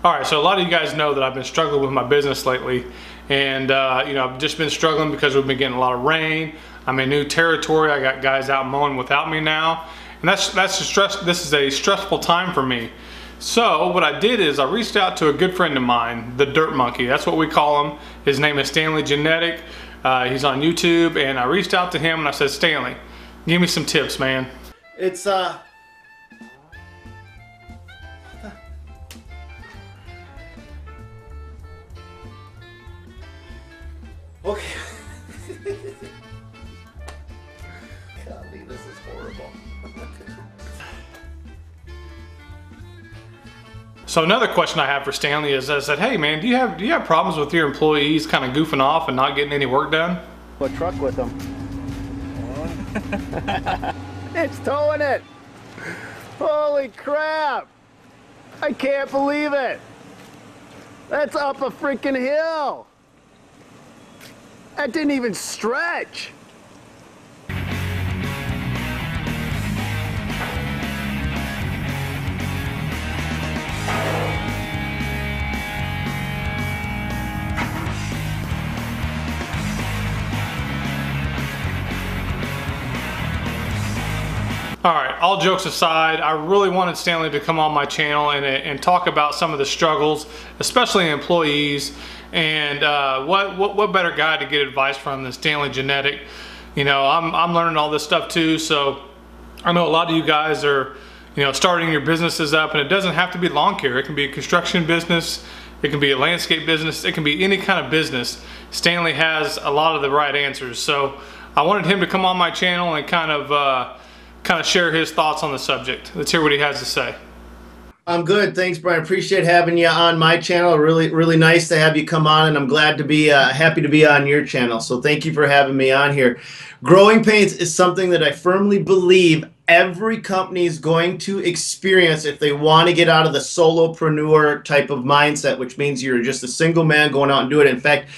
All right, so a lot of you guys know that I've been struggling with my business lately, and you know, I've just been struggling because we've been getting a lot of rain. I'm in new territory. I got guys out mowing without me now, and that's a stress. This is a stressful time for me. So what I did is I reached out to a good friend of mine, the Dirt Monkey. That's what we call him. His name is Stanley Genadek. He's on YouTube, and I reached out to him and I said, Stanley, give me some tips, man. It's okay. Golly, this is horrible. So another question I have for Stanley is, I said, hey man, do you have problems with your employees kind of goofing off and not getting any work done? A truck with them. It's towing it. Holy crap. I can't believe it. That's up a freaking hill. That didn't even stretch. All right, all jokes aside, I really wanted Stanley to come on my channel and talk about some of the struggles, especially employees, and what better guy to get advice from than Stanley Genadek. You know, I'm learning all this stuff too, so I know a lot of you guys are, you know, starting your businesses up, and it doesn't have to be lawn care. It can be a construction business, it can be a landscape business, it can be any kind of business. Stanley has a lot of the right answers, so I wanted him to come on my channel and kind of share his thoughts on the subject. Let's hear what he has to say. I'm good. Thanks, Brian. Appreciate having you on my channel. Really nice to have you come on, and I'm glad to be happy to be on your channel. So thank you for having me on here. Growing pains is something that I firmly believe every company is going to experience if they want to get out of the solopreneur type of mindset, which means you're just a single man going out and do it. In fact,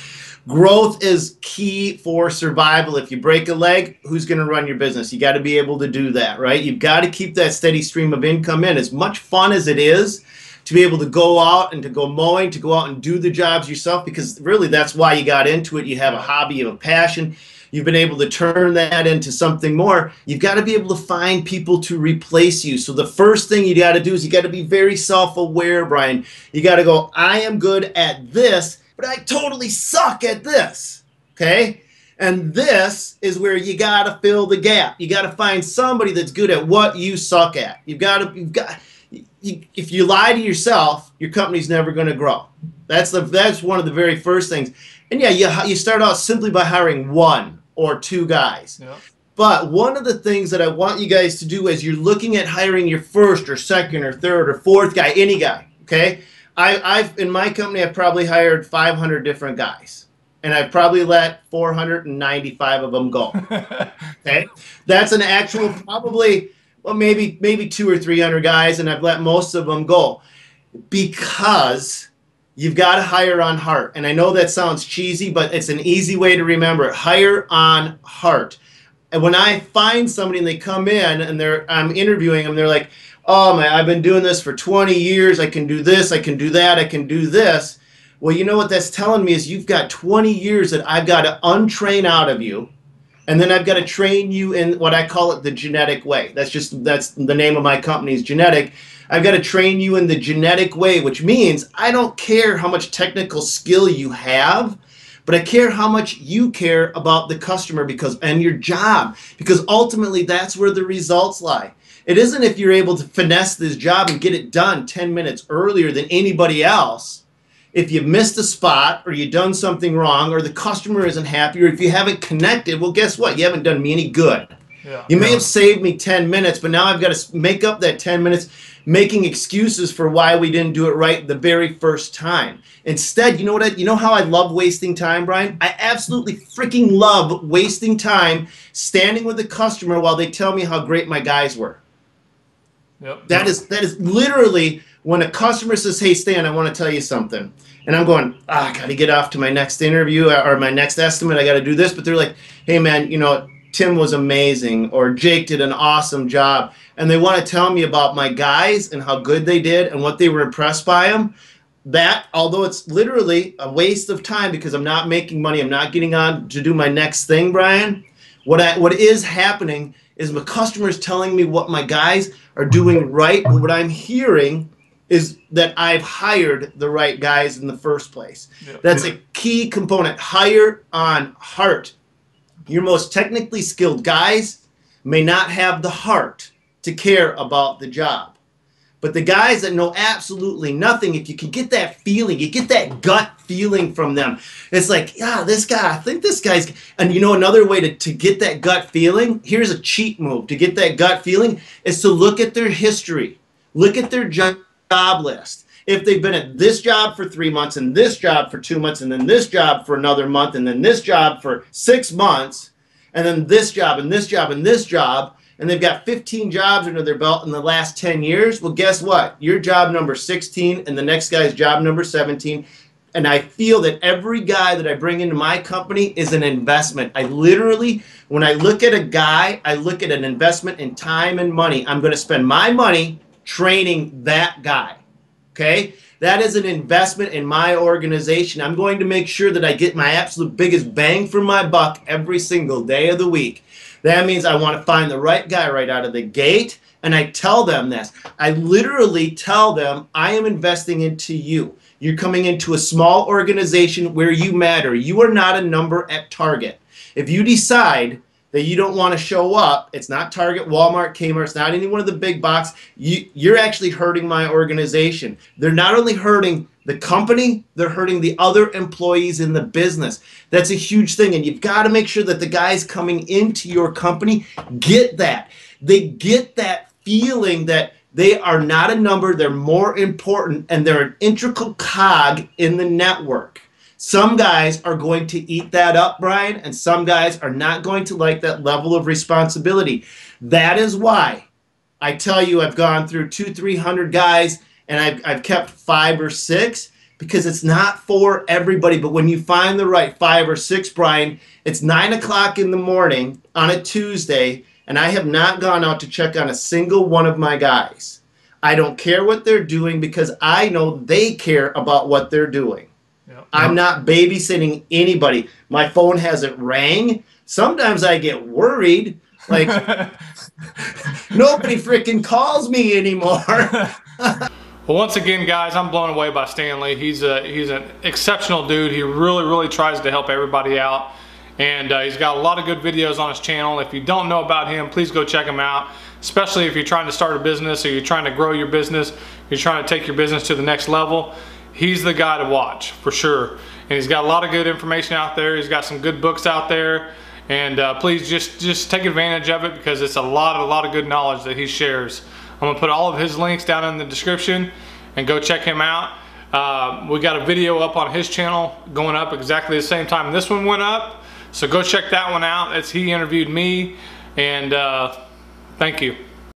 growth is key for survival. If you break a leg, who's going to run your business? You got to be able to do that, right? You've got to keep that steady stream of income in. As much fun as it is to be able to go out and to go mowing, to go out and do the jobs yourself, because really that's why you got into it. You have a hobby, you have a passion. You've been able to turn that into something more. You've got to be able to find people to replace you. So the first thing you got to do is you got to be very self-aware, Brian. You got to go, I am good at this, but I totally suck at this, okay? And this is where you got to fill the gap. You got to find somebody that's good at what you suck at. If you lie to yourself, your company's never going to grow. That's one of the very first things. And yeah, you start out simply by hiring one or two guys. Yep. But one of the things that I want you guys to do as you're looking at hiring your first or second or third or fourth guy, any guy, okay? I've in my company, I've probably hired 500 different guys, and I've probably let 495 of them go. Okay, that's an actual probably, well, maybe 200 or 300 guys, and I've let most of them go because you've got to hire on heart. And I know that sounds cheesy, but it's an easy way to remember it. Hire on heart. And when I find somebody and they come in and I'm interviewing them, they're like, oh man, I've been doing this for 20 years. I can do this, I can do that, I can do this. Well, you know what that's telling me is you've got 20 years that I've got to untrain out of you. And then I've got to train you in what I call it the genetic way. That's the name of my company is Genadek. I've got to train you in the genetic way, which means I don't care how much technical skill you have, but I care how much you care about the customer and your job, because ultimately that's where the results lie. It isn't if you're able to finesse this job and get it done 10 minutes earlier than anybody else. If you've missed a spot or you've done something wrong or the customer isn't happy or if you haven't connected, well, guess what? You haven't done me any good. Yeah, you may have saved me 10 minutes, but now I've got to make up that 10 minutes making excuses for why we didn't do it right the very first time. Instead, you know how I love wasting time, Brian? I absolutely freaking love wasting time standing with the customer while they tell me how great my guys were. Yep. That is literally when a customer says, hey, Stan, I want to tell you something. And I'm going, I got to get off to my next interview or my next estimate. I got to do this. But they're like, hey, man, you know, Tim was amazing, or Jake did an awesome job. And they want to tell me about my guys and how good they did and what they were impressed by them. that, although it's literally a waste of time because I'm not making money, I'm not getting on to do my next thing, Brian, what is happening is my customers telling me what my guys are doing right, but what I'm hearing is that I've hired the right guys in the first place. Yep. That's a key component. Hire on heart. Your most technically skilled guys may not have the heart to care about the job. But the guys that know absolutely nothing, if you can get that feeling, you get that gut feeling from them. It's like, yeah, this guy, I think this guy's... And you know, another way to get that gut feeling, here's a cheat move to get that gut feeling, is to look at their history. Look at their job list. If they've been at this job for 3 months, and this job for 2 months, and then this job for another month, and then this job for 6 months, and then this job, and this job, and this job, and they've got 15 jobs under their belt in the last 10 years, well, guess what? Your job number 16 and the next guy's job number 17. And I feel that every guy that I bring into my company is an investment. I literally, when I look at a guy, I look at an investment in time and money. I'm going to spend my money training that guy. Okay? That is an investment in my organization. I'm going to make sure that I get my absolute biggest bang for my buck every single day of the week. That means I want to find the right guy right out of the gate, and I tell them this. I literally tell them, I am investing into you. You're coming into a small organization where you matter. You are not a number at Target. If you decide that you don't want to show up, it's not Target, Walmart, Kmart, it's not any one of the big box, you're actually hurting my organization. They're not only hurting the company, they're hurting the other employees in the business. That's a huge thing, and you've got to make sure that the guys coming into your company get that. They get that feeling that they are not a number, they're more important, and they're an integral cog in the network. Some guys are going to eat that up, Brian, and some guys are not going to like that level of responsibility. That is why I tell you I've gone through 200-300 guys, and I've kept 5 or 6, because it's not for everybody. But when you find the right 5 or 6, Brian, it's 9 o'clock in the morning on a Tuesday, and I have not gone out to check on a single one of my guys. I don't care what they're doing because I know they care about what they're doing. Yep. I'm not babysitting anybody. My phone hasn't rang. Sometimes I get worried. Like, nobody freaking calls me anymore. Well, once again, guys, I'm blown away by Stanley. He's an exceptional dude. He really tries to help everybody out. And he's got a lot of good videos on his channel. If you don't know about him, please go check him out. Especially if you're trying to start a business or you're trying to grow your business, you're trying to take your business to the next level. He's the guy to watch, for sure. And he's got a lot of good information out there. He's got some good books out there. And please just take advantage of it, because it's a lot of good knowledge that he shares. I'm going to put all of his links down in the description, and go check him out. We got a video up on his channel going up exactly the same time this one went up. So go check that one out. He interviewed me, and thank you.